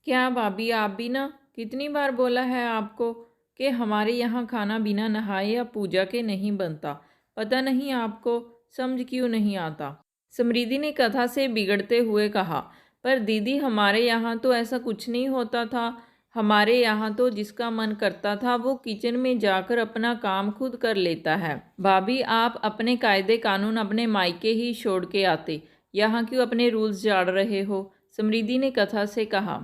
क्या भाभी, आप भी ना, कितनी बार बोला है आपको कि हमारे यहाँ खाना बिना नहाए या पूजा के नहीं बनता। पता नहीं आपको समझ क्यों नहीं आता। समृद्धि ने कथा से बिगड़ते हुए कहा। पर दीदी, हमारे यहाँ तो ऐसा कुछ नहीं होता था। हमारे यहाँ तो जिसका मन करता था वो किचन में जाकर अपना काम खुद कर लेता है। भाभी, आप अपने कायदे कानून अपने मायके ही छोड़ के आते, यहाँ क्यों अपने रूल्स झाड़ रहे हो? समृद्धि ने कथा से कहा।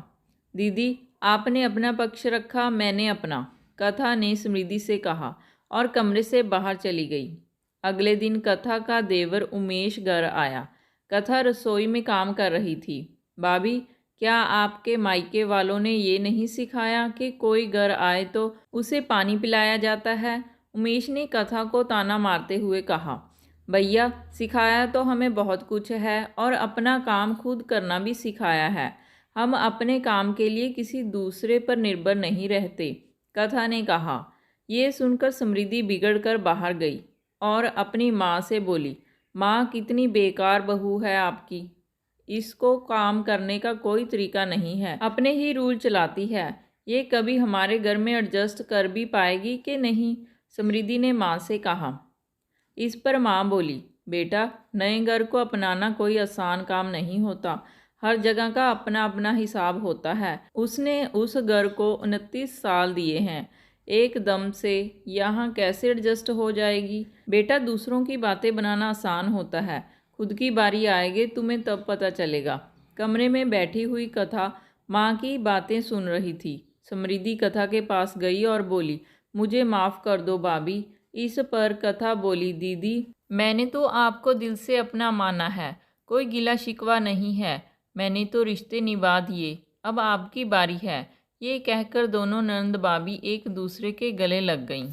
दीदी, आपने अपना पक्ष रखा, मैंने अपना, कथा ने समृद्धि से कहा और कमरे से बाहर चली गई। अगले दिन कथा का देवर उमेश घर आया। कथा रसोई में काम कर रही थी। भाभी, क्या आपके मायके वालों ने ये नहीं सिखाया कि कोई घर आए तो उसे पानी पिलाया जाता है? उमेश ने कथा को ताना मारते हुए कहा। भैया, सिखाया तो हमें बहुत कुछ है और अपना काम खुद करना भी सिखाया है। हम अपने काम के लिए किसी दूसरे पर निर्भर नहीं रहते, कथा ने कहा। ये सुनकर समृद्धि बिगड़ कर बाहर गई और अपनी माँ से बोली, माँ, कितनी बेकार बहू है आपकी। इसको काम करने का कोई तरीका नहीं है, अपने ही रूल चलाती है। ये कभी हमारे घर में एडजस्ट कर भी पाएगी कि नहीं? समृद्धि ने माँ से कहा। इस पर माँ बोली, बेटा, नए घर को अपनाना कोई आसान काम नहीं होता। हर जगह का अपना अपना हिसाब होता है। उसने उस घर को 29 साल दिए हैं, एकदम से यहाँ कैसे एडजस्ट हो जाएगी? बेटा, दूसरों की बातें बनाना आसान होता है, खुद की बारी आएगी तुम्हें तब पता चलेगा। कमरे में बैठी हुई कथा माँ की बातें सुन रही थी। समृद्धि कथा के पास गई और बोली, मुझे माफ़ कर दो भाभी। इस पर कथा बोली, दीदी, मैंने तो आपको दिल से अपना माना है, कोई गिला शिकवा नहीं है। मैंने तो रिश्ते निभा दिए, अब आपकी बारी है। ये कहकर दोनों नंद भाभी एक दूसरे के गले लग गईं।